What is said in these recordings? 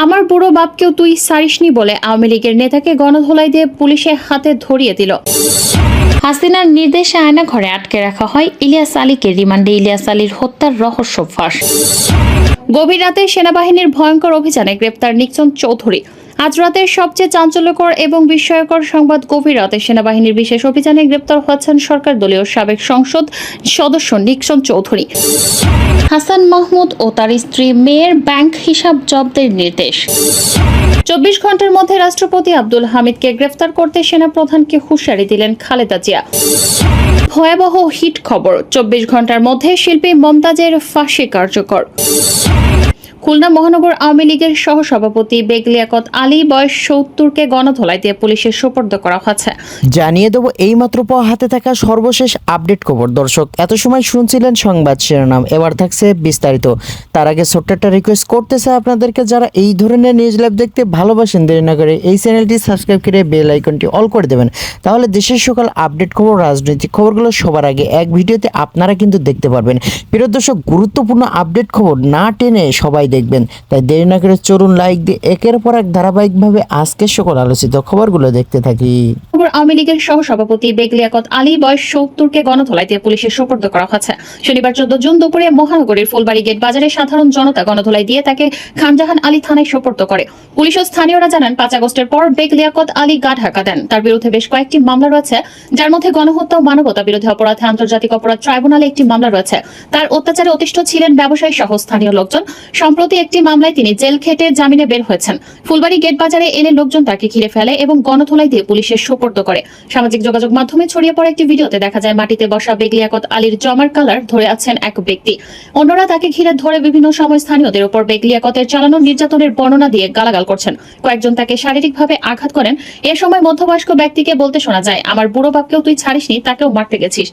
আমার বুড়ো বাপকেও তুই সারিসনি বলে আওয়ামী লীগের নেতাকে গণধোলাই দিয়ে পুলিশের হাতে ধরিয়ে দিল। হাসিনার নির্দেশে আয়না ঘরে আটকে রাখা হয় ইলিয়াস আলীকে। রিমান্ডে ইলিয়াস আলীর হত্যার রহস্য ফাঁস। গভীর রাতে সেনাবাহিনীর ভয়ঙ্কর অভিযানে গ্রেপ্তার নিকচন চৌধুরী। আজ রাতের সবচেয়ে চাঞ্চল্যকর এবং বিস্ময়কর সংবাদ, গভীর রাতে সেনাবাহিনীর বিশেষ অভিযানে গ্রেপ্তার হচ্ছেন সরকার দলীয় সাবেক সংসদ সদস্য নিকচন চৌধুরী। হাসান মাহমুদ ও তার স্ত্রী মেয়ের ব্যাংক হিসাব জব্দের নির্দেশ। 24 ঘন্টার মধ্যে রাষ্ট্রপতি আব্দুল হামিদকে গ্রেফতার করতে সেনাপ্রধানকে হুঁশিয়ারি দিলেন খালেদা জিয়া। ভয়াবহ হিট খবর, 24 ঘন্টার মধ্যে শিল্পী মমতাজের ফাঁসি কার্যকর। খুলনা মহানগর আওয়ামী লীগের সহসভাপতি বেগ লিয়াকত আলী বয়স 70কে গণধোলাই দিয়ে পুলিশের সোপর্দ করা হয়েছে। জানিয়ে দেব এইমাত্র পাওয়া হাতে থাকা সর্বশেষ আপডেট খবর। দর্শক, এত সময় শুনছিলেন সংবাদ শিরোনাম, এবার থাকছে বিস্তারিত। তার আগে ছোট্ট একটা রিকোয়েস্ট করতেছে আপনাদেরকে, যারা এই ধরনের নিউজ লাইভ দেখতে ভালোবাসেন, দেরি না করে এই চ্যানেলটি সাবস্ক্রাইব করে বেল আইকনটি অল করে দেবেন। তাহলে দেশের সকল আপডেট খবর, রাজনৈতিক খবরগুলো সবার আগে এক ভিডিওতে আপনারা কিন্তু দেখতে পারবেন। প্রিয় দর্শক, গুরুত্বপূর্ণ আপডেট খবর না টেনে সবাই দেখবেন, তাই দেরি না করে চলুন লাইক দিয়ে একের পর এক ধারাবাহিকভাবে আজকের সকল আলোচিত খবরগুলো দেখতে থাকি। আওয়ামী লীগের সহসভাপতি বেগ লিয়াকত আলী বয়স 70কে গণধোলাই দিয়ে পুলিশের সোপর্দ করা হয়েছে। শনিবার 14 জুন দুপুরে মহানগরীর ফুলবাড়ি গেট বাজারে সাধারণ জনতা গণধোলাই দিয়ে তাকে খানজাহান আলী থানায় সোপর্দ করে। পুলিশ ও স্থানীয়রা জানান, 5 আগস্টের পর বেগ লিয়াকত আলী গা ঢাকা দেন। তার বিরুদ্ধে বেশ কয়েকটি মামলা রয়েছে, যার মধ্যে গণহত্যা ও মানবতা বিরোধী অপরাধে আন্তর্জাতিক অপরাধ ট্রাইব্যুনালে একটি মামলা রয়েছে। তার অত্যাচারে অতিষ্ঠ ছিলেন ব্যবসায়ী সহ স্থানীয় লোকজন। সম্প্রতি একটি মামলায় তিনি জেল খেটে জামিনে বের হয়েছেন। ফুলবাড়ি গেট বাজারে এলে লোকজন তাকে ঘিরে ফেলে এবং গণধোলাই দিয়ে পুলিশের সোপর্দ করে। সামাজিক যোগাযোগ মাধ্যমে ছড়িয়ে পড়া একটি ভিডিওতে দেখা যায় মাটিতে বসা বেগ লিয়াকত আলীর জমার কালার ধরে আছেন এক ব্যক্তি। অন্যরা তাকে ঘিরে ধরে বিভিন্ন সময় স্থানীয়দের উপর বেগ লিয়াকতের চালানো নির্যাতনের বর্ণনা দিয়ে গালাগাল করছেন। কয়েকজন তাকে শারীরিকভাবে আঘাত করেন। এ সময় মধ্যবয়স্ক ব্যক্তিকে বলতে শোনা যায়, আমার বুড়ো বাপকেও তুই ছাড়িসনি, তাকেও মারতে গেছিস।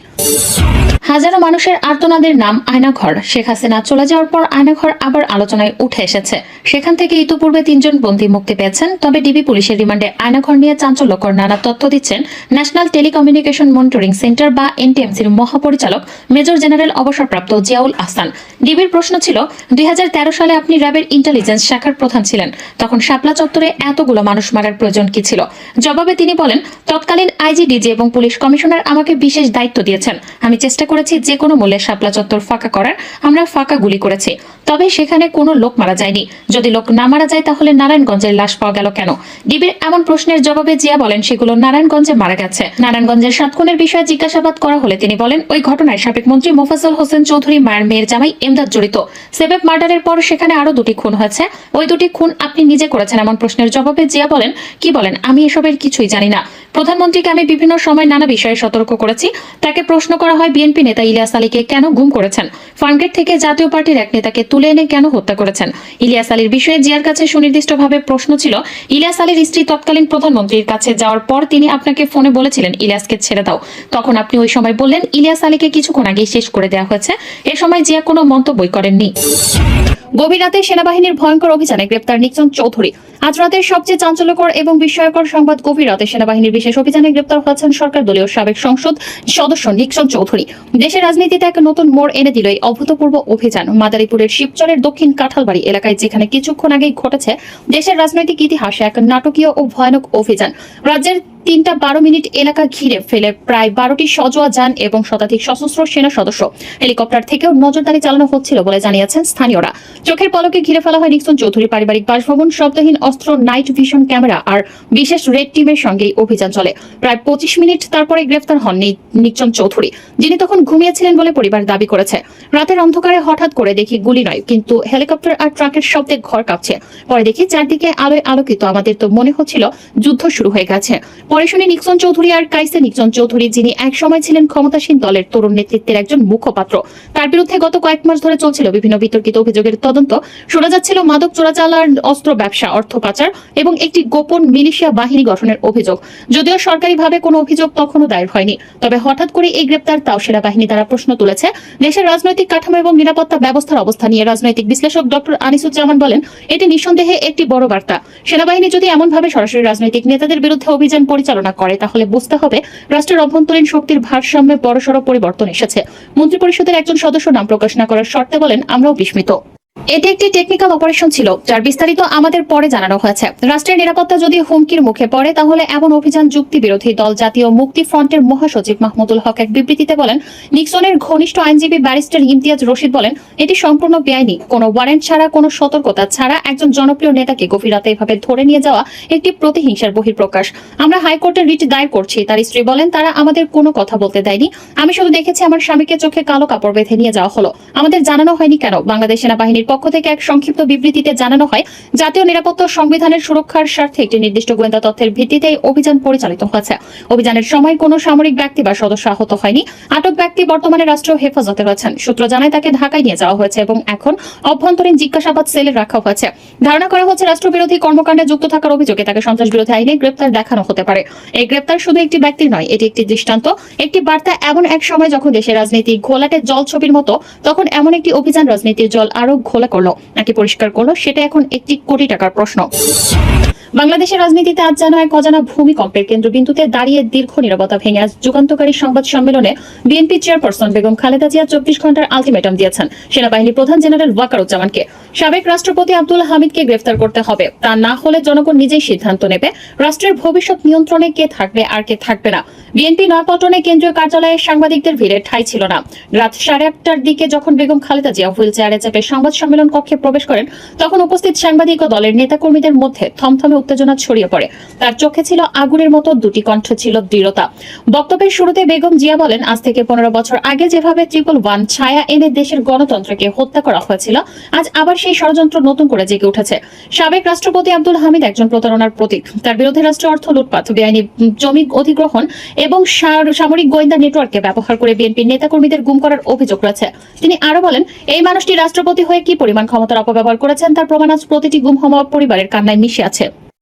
হাজারো মানুষের আর্তনাদের নাম আয়নাঘর। শেখ হাসিনা চলে যাওয়ার পর আয়নাঘর আবার আলোচনায় উঠে এসেছে। সেখান থেকে ইতিপূর্বে 3 জন বন্দী মুক্তি পেয়েছেন। তবে ডিবি পুলিশের রিমান্ডে আয়নাঘর নিয়ে চাঞ্চল্যকর নানা তথ্য দিচ্ছেন ন্যাশনাল টেলিকমিউনিকেশন মনিটরিং সেন্টার বা এনটিএমসির মহাপরিচালক মেজর জেনারেল অবসরপ্রাপ্ত জিয়াউল আহসান। ডিবির প্রশ্ন ছিল, 2013 সালে আপনি র্যাবের ইন্টেলিজেন্স শাখার প্রধান ছিলেন, তখন শাপলা চত্বরে এতগুলো মানুষ মারার প্রয়োজন কি ছিল? জবাবে তিনি বলেন, তৎকালীন আইজি, ডিজি এবং পুলিশ কমিশনার আমাকে বিশেষ দায়িত্ব দিয়েছেন। আমি চেষ্টা করেছি যে কোনো মূল্যে শাপলা চত্বর ফাঁকা করার। আমরা ফাঁকা গুলি করেছি, তবে সেখানে কোনো লোক মারা যায়নি। যদি লোক না মারা যায় তাহলে নারায়ণগঞ্জের লাশ পাওয়া গেল কেন? ডিবির এমন প্রশ্নের জবাবে জিয়া বলেন, সেগুলো নারায়ণগঞ্জে মারা গেছে। নারায়ণগঞ্জের 7 খুনের বিষয়ে জিজ্ঞাসাবাদ করা হলে তিনি বলেন, ওই ঘটনায় সাবেক মন্ত্রী মোফাজ্জল হোসেন চৌধুরী মায়ের মেয়ের জামাই এমদাদ জড়িত। সেবেব মার্ডারের পর সেখানে আরো 2টি খুন হয়েছে। ওই 2টি খুন আপনি নিজে করেছেন। এমন প্রশ্নের জবাবে জিয়া বলেন, কি বলেন, আমি এসবের কিছুই জানি না। প্রধানমন্ত্রীকে আমি বিভিন্ন সময় নানা বিষয়ে সতর্ক করেছি। তাকে প্রশ্ন করা হয়, বিএনপি নেতা ইলিয়াস আলীকে কেন গুম করেছেন? ফার্মগেট থেকে জাতীয় পার্টির এক নেতাকে তুলে এনে কেন হত্যা করেছেন? ইলিয়াস আলীর বিষয়ে জিয়ার কাছে সুনির্দিষ্টভাবে প্রশ্ন ছিল, ইলিয়াস আলীর স্ত্রী তৎকালীন প্রধানমন্ত্রীর কাছে যাওয়ার পর তিনি আপনাকে ফোনে বলেছিলেন ইলিয়াসকে ছেড়ে দাও। তখন আপনি ওই সময় বললেন ইলিয়াস আলীকে কিছুক্ষণ আগেই শেষ করে দেওয়া হয়েছে। এ সময় জিয়া কোনো মন্তব্যই করেননি। গভীর রাতে সেনাবাহিনীর ভয়ঙ্কর অভিযানে গ্রেপ্তার নিকচন চৌধুরী। আজ রাতের সবচেয়ে চাঞ্চল্যকর এবং বিস্ময়কর সংবাদ, গভীর রাতে সেনাবাহিনীর বিশেষ অভিযানে গ্রেপ্তার হচ্ছেন সরকার দলীয় সাবেক সংসদ সদস্য নিকচন চৌধুরী। দেশের রাজনীতিতে এক নতুন মোড় এনে দিল এই অভূতপূর্ব অভিযান। মাদারীপুরের শিবচরের দক্ষিণ কাঁঠালবাড়ি এলাকায়, যেখানে কিছুক্ষণ আগেই ঘটেছে দেশের রাজনৈতিক ইতিহাসে এক নাটকীয় ও ভয়ানক অভিযান। রাজ্যের 3টা 12 মিনিট এলাকা ঘিরে ফেলে প্রায় 12টি সজোয়া যান এবং শতাধিক সশস্ত্র সেনা সদস্য, হেলিকপ্টার থেকেও নজরদারি চালানো হচ্ছিল বলে জানিয়েছেন স্থানীয়রা। চোখের পলকে ঘিরে ফেলা হয় নিকচন চৌধুরীর পারিবারিক বাসভবন। শব্দহীন অস্ত্র, নাইট ভিশন ক্যামেরা আর বিশেষ রেড টিমের সঙ্গে অভিযান চলে। প্রায় 25 মিনিট তারপরে গ্রেফতার হন নিকচন চৌধুরী, যিনি তখন ঘুমিয়েছিলেন বলে পরিবার দাবি করেছে। রাতের অন্ধকারে হঠাৎ করে দেখি গুলি নয়, কিন্তু হেলিকপ্টার আর ট্রাকের শব্দে ঘর কাঁপছে। পরে দেখি চারদিকে আলোয় আলোকিত। আমাদের তো মনে হচ্ছিল যুদ্ধ শুরু হয়ে গেছে। পরে শুনি নিকচন চৌধুরী আর কাইসে নিকচন চৌধুরী, যিনি এক সময় ছিলেন ক্ষমতাসীন দলের তরুণ নেতৃত্বের একজন মুখপাত্র। তার বিরুদ্ধে গত কয়েক মাস ধরে চলছিল বিভিন্ন বিতর্কিত অভিযোগের তদন্ত। শোনা যাচ্ছিল মাদক চোরাচালান, অস্ত্র ব্যবসা, অর্থ পাচার এবং একটি গোপন মিলিশিয়া বাহিনী গঠনের অভিযোগ। যদিও সরকারিভাবে কোনো অভিযোগ তখনও দায়ের হয়নি, তবে হঠাৎ করে এই গ্রেপ্তার তাও সেনাবাহিনী দ্বারা প্রশ্ন তুলেছে। দেশের রাজনৈতিক কাঠামো এবং নিরাপত্তা ব্যবস্থার অবস্থা নিয়ে রাজনৈতিক বিশ্লেষক ডক্টর আনিসুজ্জামান বলেন, এটি নিঃসন্দেহে একটি বড় বার্তা। সেনাবাহিনী যদি এমনভাবে সরাসরি রাজনৈতিক নেতাদের বিরুদ্ধে অভিযান পরিচালনা করে, তাহলে বুঝতে হবে রাষ্ট্রের অভ্যন্তরীণ শক্তির ভারসাম্যে বড়সড় পরিবর্তন এসেছে। মন্ত্রিপরিষদের একজন সদস্য নাম প্রকাশ না করার শর্তে বলেন, আমরাও বিস্মিত। এটি একটি টেকনিক্যাল অপারেশন ছিল, যার বিস্তারিত আমাদের পরে জানানো হয়েছে। রাষ্ট্রের নিরাপত্তা যদি হুমকির মুখে পড়ে, তাহলে এমন অভিযান যুক্তি বিরোধী দল জাতীয় মুক্তি ফ্রন্টের মহাসচিব মাহমুদুল হক এক বিবৃতিতে বলেন। নিক্সনের ঘনিষ্ঠ আইনজীবী ব্যারিস্টার ইমতিয়াজ রশিদ বলেন, এটি সম্পূর্ণ বেআইনি। কোনো ওয়ারেন্ট ছাড়া, কোনো সতর্কতা ছাড়া একজন জনপ্রিয় নেতাকে গভীর রাতে এভাবে ধরে নিয়ে যাওয়া একটি প্রতিহিংসার বহিঃপ্রকাশ। আমরা হাইকোর্টে রিট দায়ের করছি। তার স্ত্রী বলেন, তারা আমাদের কোনো কথা বলতে দেয়নি। আমি শুধু দেখেছি আমার স্বামীকে চোখে কালো কাপড় বেঁধে নিয়ে যাওয়া হলো। আমাদের জানানো হয়নি কেন? বাংলাদেশ সেনাবাহিনীর পক্ষ থেকে এক সংক্ষিপ্ত বিবৃতিতে জানানো হয়, জাতীয় নিরাপত্তা ও সংবিধানের সুরক্ষার স্বার্থে একটি নির্দিষ্ট গোয়েন্দা তথ্যের ভিত্তিতে এই অভিযান পরিচালিত হয়েছে। অভিযানের সময় কোনো সামরিক ব্যক্তি বা সদস্য আহত হয়নি। আটক ব্যক্তি বর্তমানে রাষ্ট্রীয় হেফাজতে রয়েছেন। সূত্র জানায়, তাকে ঢাকায় নিয়ে যাওয়া হয়েছে এবং এখন অভ্যন্তরীণ জিজ্ঞাসাবাদ সেলে রাখা হয়েছে। ধারণা করা হচ্ছে, রাষ্ট্রবিরোধী কর্মকাণ্ডে যুক্ত থাকার অভিযোগে তাকে সন্ত্রাস বিরোধী আইনে গ্রেপ্তার দেখানো হতে পারে। এই গ্রেপ্তার শুধু একটি ব্যক্তির নয়, এটি একটি দৃষ্টান্ত, একটি বার্তা। এমন এক সময় যখন দেশের রাজনীতি ঘোলাটে জল ছবির মতো, তখন এমন একটি অভিযান রাজনীতির জল আরো ঘোলা করলো নাকি পরিষ্কার করলো, সেটা এখন একটি কোটি টাকার প্রশ্ন। বাংলাদেশের রাজনীতিতে আজ যেন এক অজানা ভূমিকম্পের কেন্দ্রবিন্দুতে দাঁড়িয়ে দীর্ঘ নীরবতা ভেঙে আজ যুগান্তকারী সংবাদ সম্মেলনে বিএনপি চেয়ারপারসন বেগম খালেদা জিয়া 24 ঘন্টার আলটিমেটাম দিয়েছেন সেনাবাহিনী প্রধান জেনারেল ওয়াকারুজ্জামানকে। সাবেক রাষ্ট্রপতি আব্দুল হামিদকে গ্রেফতার করতে হবে, তা না হলে জনগণ নিজেই সিদ্ধান্ত নেবে রাষ্ট্রের ভবিষ্যৎ নিয়ন্ত্রণে কে থাকবে আর কে থাকবে না। বিএনপি নয়াপল্টনে কেন্দ্রীয় কার্যালয়ে সাংবাদিকদের ভিড়ে ঠাঁই ছিল না। রাত 8:30টার দিকে যখন বেগম খালেদা জিয়া হুইল চেয়ারে চেপে সংবাদ সম্মেলন কক্ষে প্রবেশ করেন, তখন উপস্থিত সাংবাদিক ও দলের নেতাকর্মীদের মধ্যে থমথমে উত্তেজনা ছড়িয়ে পড়ে। তার চোখে ছিল আগুনের মতো, দুটি কণ্ঠে ছিল দৃঢ়তা। বক্তব্যের শুরুতে বেগম জিয়া বলেন, আজ থেকে 15 বছর আগে যেভাবে 111 ছায়া এনে দেশের গণতন্ত্রকে হত্যা করা হয়েছিল, আজ আবার সেই ষড়যন্ত্র নতুন করে জেগে উঠেছে। সাবেক রাষ্ট্রপতি আব্দুল হামিদ একজন প্রতারণার প্রতীক। তার বিরুদ্ধে রাষ্ট্র অর্থ লুটপাট, বেআইনি জমি অধিগ্রহণ এবং সামরিক গোয়েন্দা নেটওয়ার্ককে ব্যবহার করে বিএনপির নেতাকর্মীদের গুম করার অভিযোগ রয়েছে। তিনি আরো বলেন, এই মানুষটি রাষ্ট্রপতি হয়ে কি পরিমাণ ক্ষমতার অপব্যবহার করেছেন তার প্রমাণ আজ প্রতিটি গুম হওয়া পরিবারের কান্নায় মিশে আছে।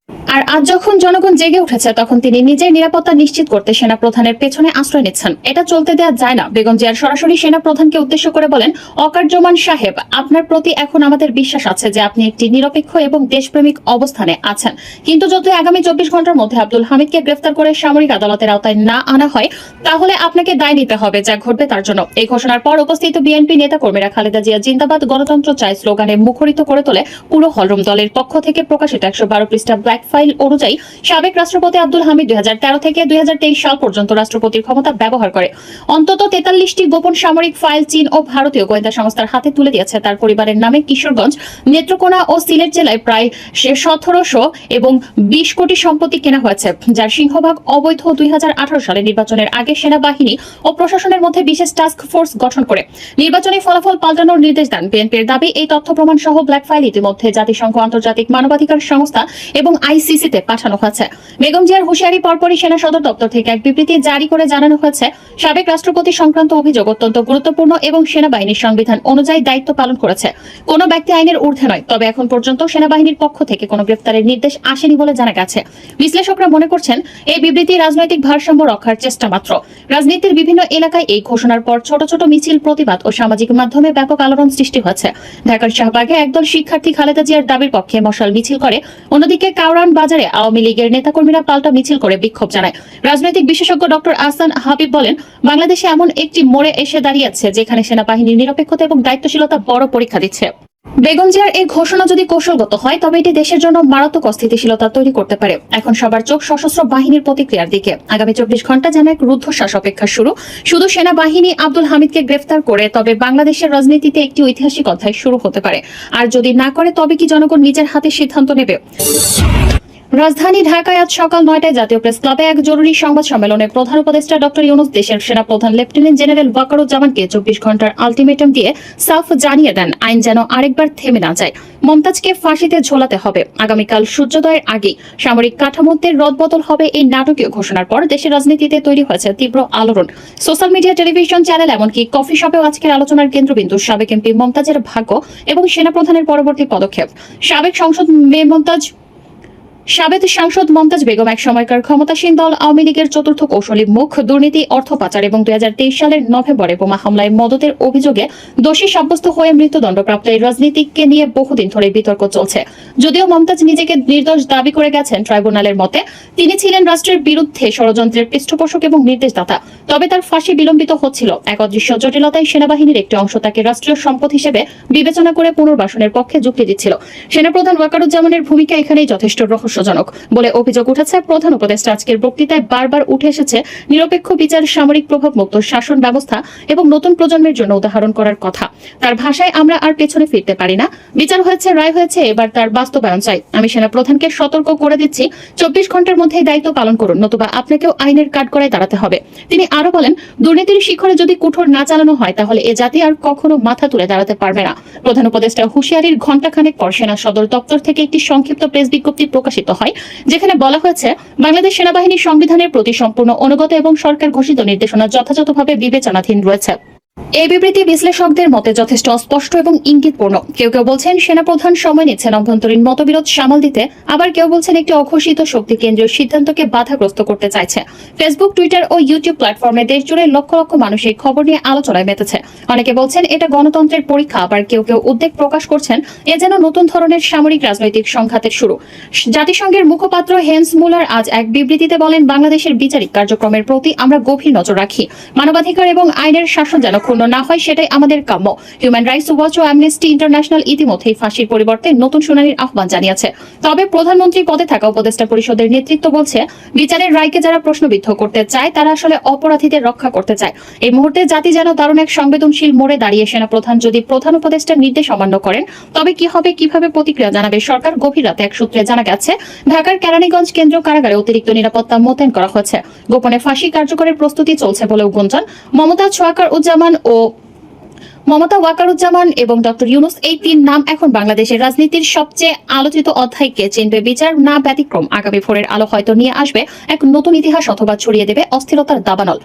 আর আজ যখন জনগণ জেগে উঠেছে, তখন তিনি নিজের নিরাপত্তা নিশ্চিত করতে সেনা প্রধানের পেছনে আশ্রয় নিচ্ছেন। এটা চলতে দেওয়া যায় না। বেগম জিয়ার সরাসরি সেনা প্রধানকে উদ্দেশ্য করে বলেন, অকার্যমান সাহেব, আপনার প্রতি এখন আমাদের বিশ্বাস আছে যে আপনি একটি নিরপেক্ষ এবং দেশপ্রেমিক অবস্থানে আছেন। কিন্তু যদি আগামী 24 ঘন্টার মধ্যে আব্দুল হামিদকে গ্রেফতার করে সামরিক আদালতের আওতায় না আনা হয়, তাহলে আপনাকে দায় নিতে হবে যা ঘটবে তার জন্য। এই ঘোষণার পর উপস্থিত বিএনপি নেতাকর্মীরা খালেদা জিয়া জিন্দাবাদ, গণতন্ত্র চাই স্লোগানে মুখরিত করে তোলে পুরো হলরুম। দলের পক্ষ থেকে প্রকাশিত 112 পৃষ্ঠা ব্ল্যাক ফাইল অনুযায়ী সাবেক রাষ্ট্রপতি আব্দুল হামিদ 2013 থেকে 2023 সাল পর্যন্ত রাষ্ট্রপতির ক্ষমতা ব্যবহার করে অন্তত 43টি গোপন সামরিক ফাইল চীন ও ভারতীয় গোয়েন্দা সংস্থার হাতে তুলে দিয়েছে। তার পরিবারের নামে কিশোরগঞ্জ, নেত্রকোনা ও সিলেট জেলায় প্রায় 1700 এবং 20 কোটি সম্পত্তি কেনা হয়েছে, যার সিংহভাগ অবৈধ। 2018 সালে নির্বাচনের আগে সেনাবাহিনী ও প্রশাসনের মধ্যে বিশেষ টাস্ক ফোর্স গঠন করে নির্বাচনী ফলাফল পাল্টানোর নির্দেশ দেন। বিএনপির দাবি, এই তথ্য প্রমাণ সহ ব্ল্যাক ফাইল ইতিমধ্যে জাতিসংঘ, আন্তর্জাতিক মানবাধিকার সংস্থা এবং আইসিসিতে পাঠানো হয়েছে। বেগম জিয়ার হুঁশিয়ারি পরপরই সেনা সদর দপ্তর থেকে এক বিবৃতি জারি করে জানানো হয়েছে, সাবেক রাষ্ট্রপতি সংক্রান্ত অভিযোগ অত্যন্ত গুরুত্বপূর্ণ এবং সেনাবাহিনীর সংবিধান অনুযায়ী দায়িত্ব পালন করেছে। কোনো ব্যক্তি আইনের ঊর্ধ্বে নয়। তবে এখন পর্যন্ত সেনাবাহিনীর পক্ষ থেকে কোনো গ্রেফতারের নির্দেশ আসেনি বলে জানা গেছে। বিশ্লেষকরা মনে করছেন, এই বিবৃতি রাজনৈতিক ভারসাম্য রক্ষার চেষ্টা মাত্র। রাজনীতির বিভিন্ন এলাকায় এই ঘোষণার পর ছোট ছোট মিছিল, প্রতিবাদ ও সামাজিক মাধ্যমে ব্যাপক আলোড়ন সৃষ্টি হয়েছে। ঢাকার শাহবাগে একদল শিক্ষার্থী খালেদা জিয়ার দাবির পক্ষে মশাল মিছিল করে। অন্যদিকে কাউরান বাজারে আওয়ামী লীগের নেতাকর্মীরা পাল্টা মিছিল করে বিক্ষোভ জানায়। রাজনৈতিক বিশেষজ্ঞ ডক্টর আহসান হাবিব বলেন, বাংলাদেশে এমন একটি মোড়ে এসে দাঁড়িয়েছে যেখানে সেনাবাহিনীর নিরপেক্ষতা এবং দায়িত্বশীলতা বড় পরীক্ষা দিচ্ছে। বেগম জিয়ার এই ঘোষণা যদি কৌশলগত হয়, তবে এটি দেশের জন্য মারাত্মক অস্থিতিশীলতা তৈরি করতে পারে। এখন সবার চোখ সশস্ত্র বাহিনীর প্রতিক্রিয়ার দিকে। আগামী 24 ঘন্টা যেন এক রুদ্ধশ্বাস অপেক্ষা শুরু। শুধু সেনাবাহিনী আব্দুল হামিদকে গ্রেফতার করে, তবে বাংলাদেশের রাজনীতিতে একটি ঐতিহাসিক অধ্যায় শুরু হতে পারে। আর যদি না করে, তবে কি জনগণ নিজের হাতে সিদ্ধান্ত নেবে? রাজধানী ঢাকায় আজ সকাল 9টায় জাতীয় প্রেস ক্লাবে এক জরুরি সংবাদ সম্মেলনে প্রধান উপদেষ্টা ডক্টর ইউনূস দেশের সেনাপ্রধান লেফটেন্যান্ট জেনারেল ওয়াকারুজ্জামানকে 24 ঘন্টার আলটিমেটাম দিয়ে সাফ জানিয়ে দেন, আইন যেন আরেকবার থেমে না যায়। মমতাজকে ফাঁসিতে ঝোলাতে হবে। আগামীকাল সূর্যোদয়ের আগেই সামরিক কাঠামোতে রদবদল হবে। এই নাটকীয় ঘোষণার পর দেশের রাজনীতিতে তৈরি হয়েছে তীব্র আলোড়ন। সোশ্যাল মিডিয়া, টেলিভিশন চ্যানেল, এমনকি কফি শপেও আজকের আলোচনার কেন্দ্রবিন্দু সাবেক এমপি মমতাজের ভাগ্য এবং সেনাপ্রধানের পরবর্তী পদক্ষেপ। সাবেক সংসদ মেয়ে মমতাজ সাবেক সাংসদ মমতাজ বেগম এক সময়কার ক্ষমতাসীন দল আওয়ামী লীগের চতুর্থ কৌশলী মুখ, দুর্নীতি, অর্থ পাচার এবং 2023 সালের নভেম্বরে বোমা হামলায় মদতের অভিযোগে দোষী সাব্যস্ত হয়ে মৃত্যুদণ্ডপ্রাপ্ত এই রাজনীতিককে নিয়ে বহুদিন ধরে বিতর্ক চলছে। যদিও মমতাজ নিজেকে নির্দোষ দাবি করে গেছেন, ট্রাইব্যুনালের মতে তিনি ছিলেন রাষ্ট্রের বিরুদ্ধে ষড়যন্ত্রের পৃষ্ঠপোষক এবং নির্দেশদাতা। তবে তার ফাঁসি বিলম্বিত হচ্ছিল। এক অদৃশ্য জটিলতায় সেনাবাহিনীর একটি অংশ তাকে রাষ্ট্রীয় সম্পদ হিসেবে বিবেচনা করে পুনর্বাসনের পক্ষে যুক্তি দিচ্ছিল। সেনাপ্রধান ওয়াকারুজ্জামানের ভূমিকা এখানেই যথেষ্ট রহস্যজনক বলে অভিযোগ উঠেছে। প্রধান উপদেষ্টা আজকের বক্তৃতায় বারবার উঠে এসেছে নিরপেক্ষ বিচার, সামরিক প্রভাবমুক্ত শাসন ব্যবস্থা এবং নতুন প্রজন্মের জন্য উদাহরণ করার কথা। তার ভাষায়, আমরা আর পেছনে ফিরতে পারি না। বিচার হয়েছে, রায় হয়েছে, এবার তার বাস্তবায়ন চাই। আমি সেনাপ্রধানকে সতর্ক করে দিচ্ছি, 24 ঘন্টার মধ্যেই দায়িত্ব পালন করুন, নতুবা আপনাকেও আইনের কাঠগড়ায় দাঁড়াতে হবে। তিনি আরো বলেন, দুর্নীতির শিখরে যদি কুঠোর না চালানো হয় তাহলে এ জাতি আর কখনো মাথা তুলে দাঁড়াতে পারবে না। প্রধান উপদেষ্টা হুঁশিয়ারির ঘণ্টাখানেক পর সেনা সদর দপ্তর থেকে একটি সংক্ষিপ্ত প্রেস বিজ্ঞপ্তি প্রকাশিত হয়, যেখানে বলা হয়েছে বাংলাদেশ সেনাবাহিনী সংবিধানের প্রতি সম্পূর্ণ অনুগত এবং সরকার ঘোষিত নির্দেশনা যথাযথভাবে বিবেচনাধীন রয়েছে। এই বিবৃতি বিশ্লেষকদের মতে যথেষ্ট অস্পষ্ট এবং ইঙ্গিতপূর্ণ। কেউ কেউ বলছেন সেনাপ্রধান সময় নিচ্ছেন অভ্যন্তরীণ মতবিরোধ সামাল দিতে, আবার কেউ বলছেন একটি অঘোষিত শক্তি কেন্দ্রীয় সিদ্ধান্তকে বাধাগ্রস্ত করতে চাইছে। ফেসবুক, টুইটার ও ইউটিউব প্ল্যাটফর্মে দেশজুড়ে লক্ষ লক্ষ মানুষ এই খবর নিয়ে আলোচনায় মেতেছে। অনেকে বলছেন এটা গণতন্ত্রের পরীক্ষা, আবার কেউ কেউ উদ্বেগ প্রকাশ করছেন এ যেন নতুন ধরনের সামরিক রাজনৈতিক সংঘাতের শুরু। জাতিসংঘের মুখপাত্র হেন্স মুলার আজ এক বিবৃতিতে বলেন, বাংলাদেশের বিচারিক কার্যক্রমের প্রতি আমরা গভীর নজর রাখি। মানবাধিকার এবং আইনের শাসন যেন ক্ষুণ্ণ না হয় সেটাই আমাদের কাম্য। হিউম্যান রাইটস ওয়াচ ও অ্যামনেস্টি ইন্টারন্যাশনাল ইতিমধ্যেই ফাঁসির পরিবর্তে নতুন শুনানির আহ্বান জানিয়েছে। তবে প্রধানমন্ত্রী পদে থাকা উপদেষ্টা পরিষদের নেতৃত্ব বলছে, বিচারের রায়কে যারা প্রশ্নবিদ্ধ করতে চায় তারা আসলে অপরাধীদের রক্ষা করতে চায়। এই মুহূর্তে জাতি যেন দারুণ এক সংবেদনশীল মোড়ে দাঁড়িয়ে। সেনাপ্রধান যদি প্রধান উপদেষ্টার নির্দেশ অমান্য করেন তবে কি হবে, কিভাবে প্রতিক্রিয়া জানাবে সরকার? গভীর রাতে এক সূত্রে জানা গেছে, ঢাকার কেরানীগঞ্জ কেন্দ্রীয় কারাগারে অতিরিক্ত নিরাপত্তা মোতায়েন করা হয়েছে। গোপনে ফাঁসি কার্যকরের প্রস্তুতি চলছে বলেও গুঞ্জন। মমতা ওয়াকারুজ্জামান এবং ডক্টর ইউনুস, এই তিন নাম এখন বাংলাদেশের রাজনীতির সবচেয়ে আলোচিত অধ্যায়কে চিনবে বিচার না ব্যতিক্রম। আগামী ভোরের আলো হয়তো নিয়ে আসবে এক নতুন ইতিহাস, অথবা ছড়িয়ে দেবে অস্থিরতার দাবানল।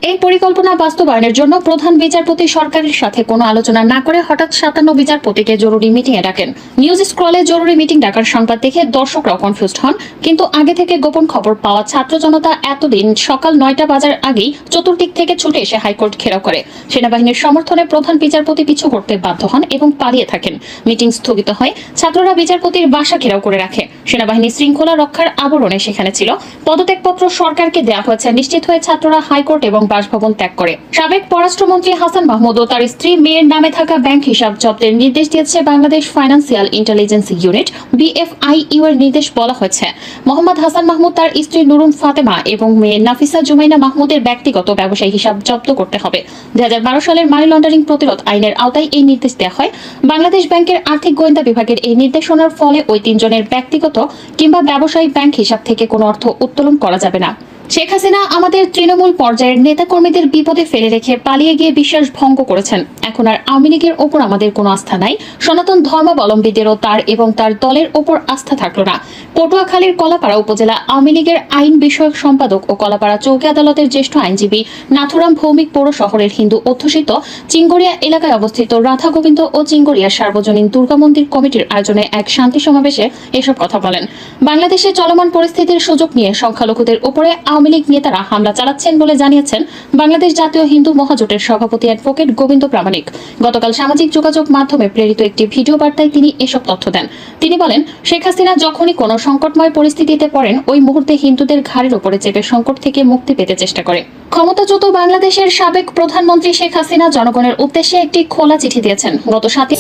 এই পরিকল্পনা বাস্তবায়নের জন্য প্রধান বিচারপতি সরকারের সাথে কোনো আলোচনা না করে হঠাৎ 57 বিচারপতিকে জরুরি মিটিংয়ে ডাকেন। নিউজ স্ক্রলে জরুরি মিটিং ডাকার সংবাদ দেখে দর্শকরাও কনফিউজড হন। কিন্তু আগে থেকে গোপন খবর পাওয়া ছাত্র জনতা এতদিন সকাল 9টা বাজার আগেই চতুর্দিক থেকে ছুটে এসে হাইকোর্ট ঘেরাও করে। সেনাবাহিনীর সমর্থনে প্রধান বিচারপতি পিছু করতে বাধ্য হন এবং পালিয়ে থাকেন। মিটিং স্থগিত হয়। ছাত্ররা বিচারপতির বাসা ঘেরাও করে রাখে। সেনাবাহিনী শৃঙ্খলা রক্ষার আবরণে সেখানে ছিল। পদত্যাগপত্র সরকারকে দেওয়া হয়েছে নিশ্চিত হয়ে ছাত্ররা হাইকোর্ট এবং বাসভবন ত্যাগ করে। সাবেক পররাষ্ট্রমন্ত্রী হাসান মাহমুদ ও তার স্ত্রী মেয়ের নামে থাকা ব্যাংক হিসাব জব্দের নির্দেশ দিয়েছে Bangladesh financial intelligence unit, BFIU এর নির্দেশ বলা হয়েছে। মোহাম্মদ হাসান মাহমুদ, তার স্ত্রী নুরুন ফাতেমা এবং মেয়ে নাফিসা জুমাইনা মাহমুদের ব্যক্তিগত ব্যবসায়ী হিসাব জব্দ করতে হবে। 2012 সালের মানি লন্ডারিং প্রতিরোধ আইনের আওতায় এই নির্দেশ দেওয়া হয়। বাংলাদেশ ব্যাংকের আর্থিক গোয়েন্দা বিভাগের এই নির্দেশনার ফলে ওই তিনজনের ব্যক্তিগত কিংবা ব্যবসায়িক ব্যাংক হিসাব থেকে কোনো অর্থ উত্তোলন করা যাবে না। শেখ হাসিনা আমাদের তৃণমূল পর্যায়ের নেতাকর্মীদের বিপদে ফেলে রেখে পালিয়ে গিয়ে বিশ্বাস ভঙ্গ করেছেন। এখন আর আওয়ামী লীগের ওপর আমাদের কোনো আস্থা নাই। সনাতন ধর্মাবলম্বীদেরও তার এবং তার দলের ওপর আস্থা থাকলো না। পটুয়াখালীর কলাপাড়া উপজেলা আওয়ামী লীগের আইন বিষয়ক সম্পাদক ও কলাপাড়া চৌকি আদালতের জ্যেষ্ঠ আইনজীবী নাথুরাম ভৌমিক পৌর শহরের হিন্দু অধ্যুষিত চিঙ্গরিয়া এলাকায় অবস্থিত রাধা গোবিন্দ ও চিঙ্গরিয়া সার্বজনীন দুর্গা মন্দির কমিটির আয়োজনে এক শান্তি সমাবেশে এসব কথা বলেন। বাংলাদেশে চলমান পরিস্থিতির সুযোগ নিয়ে সংখ্যালঘুদের উপরে আওয়ামী লীগ নেতারা হামলা চালাচ্ছেন বলে জানিয়েছেন বাংলাদেশ জাতীয় হিন্দু মহাজোটের সভাপতি অ্যাডভোকেট গোবিন্দ প্রামাণিক। গতকাল সামাজিক যোগাযোগ মাধ্যমে প্রেরিত একটি ভিডিও বার্তায় তিনি এসব তথ্য দেন। তিনি বলেন, শেখ হাসিনা যখনই কোনো সংকটময় পরিস্থিতিতে পড়েন ওই মুহূর্তে হিন্দুদের ঘাড়ের উপরে চেপে সংকট থেকে মুক্তি পেতে চেষ্টা করে। ক্ষমতাচ্যুত বাংলাদেশের সাবেক প্রধানমন্ত্রী শেখ হাসিনা জনগণের উদ্দেশ্যে একটি খোলা চিঠি দিয়েছেন। গত 7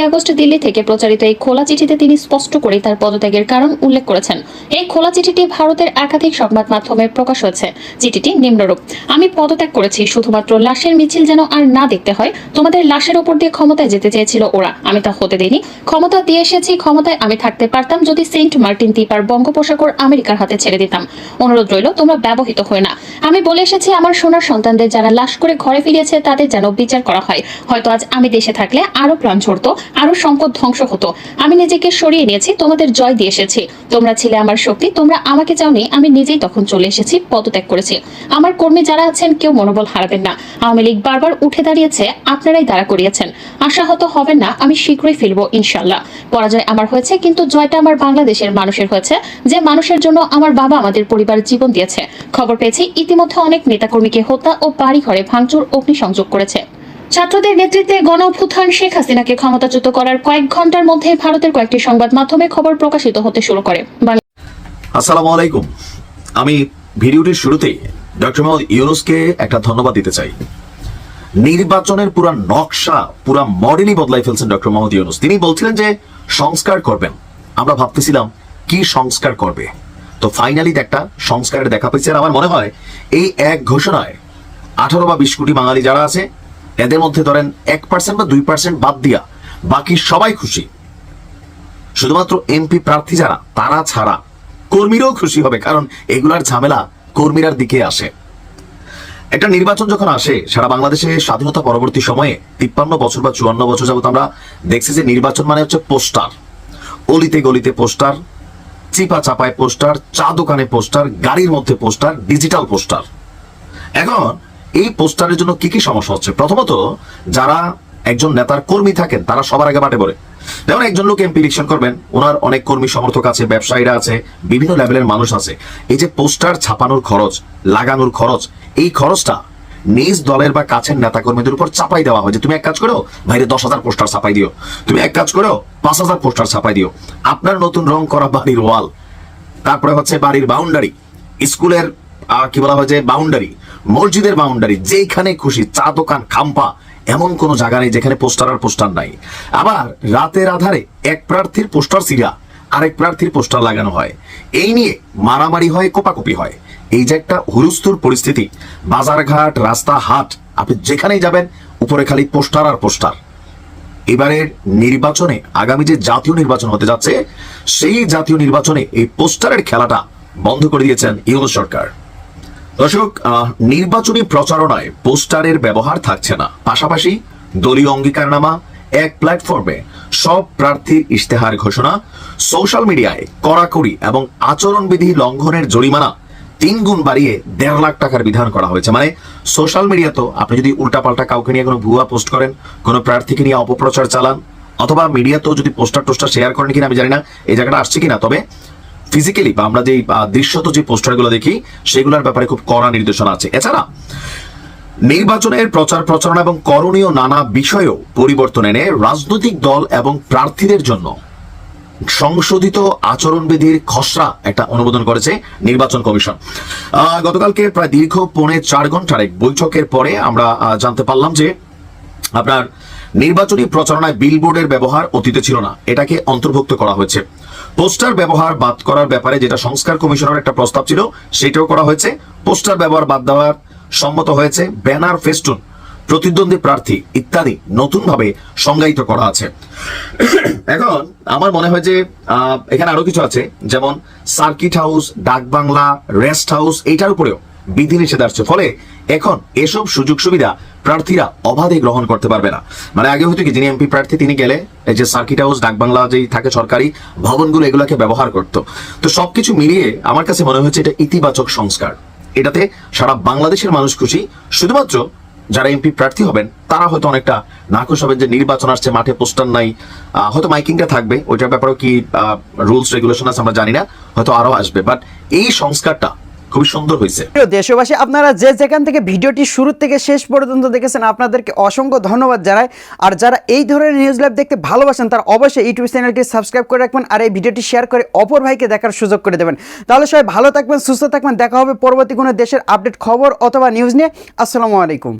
আগস্ট দিল্লি থেকে প্রচারিত এই খোলা চিঠিতে তিনি স্পষ্ট করে তার পদত্যাগের কারণ উল্লেখ করেছেন। এই খোলা চিঠিটি ভারতের একাধিক সংবাদ মাধ্যমে প্রকাশ হয়েছে। চিঠিটি নিম্নরূপ: আমি পদত্যাগ করেছি শুধুমাত্র লাশের মিছিল যেন আর না দেখতে হয়। তোমাদের লাশের উপর দিয়ে ক্ষমতায় যেতে চেয়েছিল ওরা, আমি তা হতে দেইনি। ক্ষমতা দিয়ে এসেছি, ক্ষমতায় আমি থাকতে পারতাম যদি সেন্ট মার্টিন দ্বীপ আর বঙ্গোপসাগর আমেরিকার হাতে ছেড়ে দিতাম। অনুরোধ রইল, তোমরা ব্যবহৃত হয়ে না। আমি বলে এসেছি আমার সোনার সন্তানদের যারা লাশ করে ঘরে ফিরিয়েছে তাদের যেন বিচার করা হয়। হয়তো আজ আমি দেশে থাকলে আরো প্রাণ ঝরতো, আরো সম্পদ ধ্বংস হতো। আমি নিজেকে সরিয়ে নিয়েছি, তোমাদের জয় দিয়ে এসেছি। তোমরা ছিলে আমার শক্তি, তোমরা আমাকে চাওনি, আমি নিজেই তখন চলে এসেছি, পদত্যাগ করেছি। আমার কর্মী যারা আছেন কেউ মনোবল হারাবেন না। আওয়ামী লীগ বারবার উঠে দাঁড়িয়েছে, আপনারাই দাঁড়া করিয়েছেন। আশাহত হবেন না, আমি শীঘ্রই ফিরবো ইনশাল্লাহ। পরাজয় আমার হয়েছে, কিন্তু জয়টা আমার বাংলাদেশের মানুষের হয়েছে, যে মানুষের জন্য আমার বাবা আমাদের পরিবার জীবন দিয়েছে। খবর পেয়েছি ইতিমধ্যে অনেক নেতাকর্মীকে হত্যা ও বাড়ি ঘরে ভাঙচুর, অগ্নিসংযোগ করেছে। ছাত্রদের নেতৃত্বে গণ অভ্যুত্থান শেখ হাসিনাকে ক্ষমতাচ্যুত করার কয়েক ঘন্টার মধ্যে ভারতের কয়েকটি সংবাদ মাধ্যমে খবর প্রকাশিত হতে শুরু করে। আসসালামু আলাইকুম। আমি ভিডিওটির শুরুতেই ডক্টর মোহাম্মদ ইউনূসকে একটা ধন্যবাদ দিতে চাই। নির্বাচনের পুরা নকশা, পুরা মডেলই বদলাই ফেলছেন ডক্টর মোহাম্মদ ইউনূস। তিনি বলছিলেন যে সংস্কার করবেন, আমরা ভাবতেছিলাম কি সংস্কার করবে, তো ফাইনালি একটা সংস্কারের দেখা পেয়েছে। আর আমার মনে হয় এই এক ঘোষণায় 18 বা 20 কোটি বাঙালি যারা আছে এদের মধ্যে ধরেন 1% বা 2% বাদ দিয়া বাকি সবাই খুশি। শুধুমাত্র এমপি প্রার্থী যারা তারা ছাড়া কর্মীরাও খুশি হবে, কারণ এগুলার ঝামেলা কর্মীরার দিকে আসে। একটা নির্বাচন যখন আসে সারা বাংলাদেশে স্বাধীনতা পরবর্তী সময়ে 53 বছর বা 54 বছর যাবত আমরা দেখছি যে নির্বাচন মানে হচ্ছে পোস্টার, অলিতে গলিতে পোস্টার, চিপা চাপায় পোস্টার, চা দোকানে পোস্টার, গাড়ির মধ্যে পোস্টার, ডিজিটাল পোস্টার। এখন এই পোস্টারের জন্য কি কি সমস্যা হচ্ছে? প্রথমত, যারা একজন নেতার কর্মী থাকেন তারা সবার আগে মাঠে পড়ে। যেমন একজন লোক এমপি ইলেকশন করবেন, ওনার অনেক কর্মী সমর্থক আছে, ব্যবসায়ীরা আছে, বিভিন্ন লেভেলের মানুষ আছে। এই যে পোস্টার ছাপানোর খরচ, লাগানোর খরচ, এই খরচটা নিজ দলের বা কাছের নেতা কর্মীদের উপর চাপাই দেওয়া হয় যে তুমি এক কাজ করো বাইরে 10,000 পোস্টার ছাপাই দিও, তুমি এক কাজ করো 5,000 পোস্টার ছাপাই দিও। আপনার নতুন রং করা বাড়ির ওয়াল, তারপরে হচ্ছে বাড়ির বাউন্ডারি, স্কুলের কি বলা হয় যে বাউন্ডারি, মসজিদের বাউন্ডারি, যেখানে খুশি, চা দোকান, খাম্পা, এমন কোন জায়গা নেই যেখানে পোস্টার আর পোস্টার নাই। আবার রাতের আধারে এক প্রার্থীর পোস্টার সিরা আরেক প্রার্থীর পোস্টার লাগানো হয়, এই নিয়ে মারামারি হয়, কোপাকুপি হয়। এই যে একটা হুলস্থুল পরিস্থিতি, বাজারঘাট, রাস্তা হাট, আপনি যেখানেই যাবেন উপরে খালি পোস্টার আর পোস্টার। এবারের নির্বাচনে, আগামী যে জাতীয় নির্বাচন হতে যাচ্ছে, সেই জাতীয় নির্বাচনে এই পোস্টারের খেলাটা বন্ধ করে দিয়েছেন ইউনূস সরকার। দর্শক, নির্বাচনী প্রচারণায় পোস্টারের ব্যবহার থাকছে না, পাশাপাশি দলীয় অঙ্গীকারনামা, এক প্ল্যাটফর্মে সব প্রার্থীর ইশতেহার ঘোষণা, সোশ্যাল মিডিয়ায় কড়াকড়ি এবং আচরণবিধি লঙ্ঘনের জরিমানা 3 গুণ বাড়িয়ে 1.5 লাখ টাকার বিধান করা হয়েছে। মানে সোশ্যাল মিডিয়া তো আপনি যদি উল্টাপাল্টা কাউকে নিয়ে কোনো ভুয়া পোস্ট করেন, কোনো প্রার্থীকে নিয়ে অপপ্রচার চালান, অথবা মিডিয়াতেও যদি পোস্টার টোস্টার শেয়ার করেন কিনা আমি জানি না, এই জায়গাটা আসছে কিনা, তবে ফিজিক্যালি বা আমরা যে দৃশ্যত যে পোস্টারগুলো দেখি সেগুলোর ব্যাপারে খুব কড়া নির্দেশনা আছে। এছাড়া নির্বাচনের প্রচার প্রচারণা এবং করণীয় নানা বিষয়েও পরিবর্তন এনে রাজনৈতিক দল এবং প্রার্থীদের জন্য সংশোধিত আচরণবিধির খসড়া একটা অনুমোদন করেছে নির্বাচন কমিশন। গতকালকে প্রায় দীর্ঘ 4.5 ঘন্টার এক বৈঠকের পরে আমরা জানতে পারলাম যে আপনার নির্বাচনী প্রচারণায় বিলবোর্ডের ব্যবহার অতীতে ছিল না, এটাকে অন্তর্ভুক্ত করা হয়েছে। পোস্টার ব্যবহার বাদ করার ব্যাপারে যেটা সংস্কার কমিশনের একটা প্রস্তাব ছিল সেটাও করা হয়েছে। পোস্টার ব্যবহার বাদ দেওয়ার সম্মত হয়েছে। ব্যানার, ফেস্টুন, প্রতিদ্বন্দ্বী প্রার্থী ইত্যাদি নতুনভাবে সংজ্ঞায়িত করা আছে। এখন আমার মনে হয় যে এখানে আরো কিছু আছে, যেমন সার্কিট হাউস, ডাকবাংলা, রেস্ট হাউস, এইটার উপরেও বিধিনিষেধ আসছে। ফলে এখন এসব সুযোগ সুবিধা প্রার্থীরা অবাধে গ্রহণ করতে পারবে না। মানে আগে হয়তো কি যিনি এমপি প্রার্থী তিনি গেলে এই যে সার্কিট হাউস, ডাকবাংলা যেই থাকে সরকারি ভবনগুলো, এগুলোকে ব্যবহার করতো। তো সবকিছু মিলিয়ে আমার কাছে মনে হচ্ছে এটা ইতিবাচক সংস্কার। এটাতে সারা বাংলাদেশের মানুষ খুশি। শুধুমাত্র যারা এমপি প্রার্থী হবেন তারা হয়তো অনেকটা নাখুশ হবেন যে নির্বাচন আসছে, মাঠে পোস্টার নাই, হয়তো মাইকিংটা থাকবে, ওইটার ব্যাপারেও কি রুলস রেগুলেশন আছে আমরা জানি না, হয়তো আরো আসবে। বাট এই সংস্কারটা খুবই সুন্দর হয়েছে। দেশবাসী, আপনারা যে যেখান থেকে ভিডিওটি শুরু থেকে শেষ পর্যন্ত দেখেছেন আপনাদেরকে অসংখ্য ধন্যবাদ জানাই। আর যারা এই ধরনের নিউজ লাইভ দেখতে ভালোবাসেন তারা অবশ্যই ইউটিউব চ্যানেলটি সাবস্ক্রাইব করে রাখবেন আর এই ভিডিওটি শেয়ার করে অপর ভাইকে দেখার সুযোগ করে দেবেন। তাহলে সবাই ভালো থাকবেন, সুস্থ থাকবেন। দেখা হবে পরবর্তী কোনো দেশের আপডেট খবর অথবা নিউজ নিয়ে। আসসালামু আলাইকুম।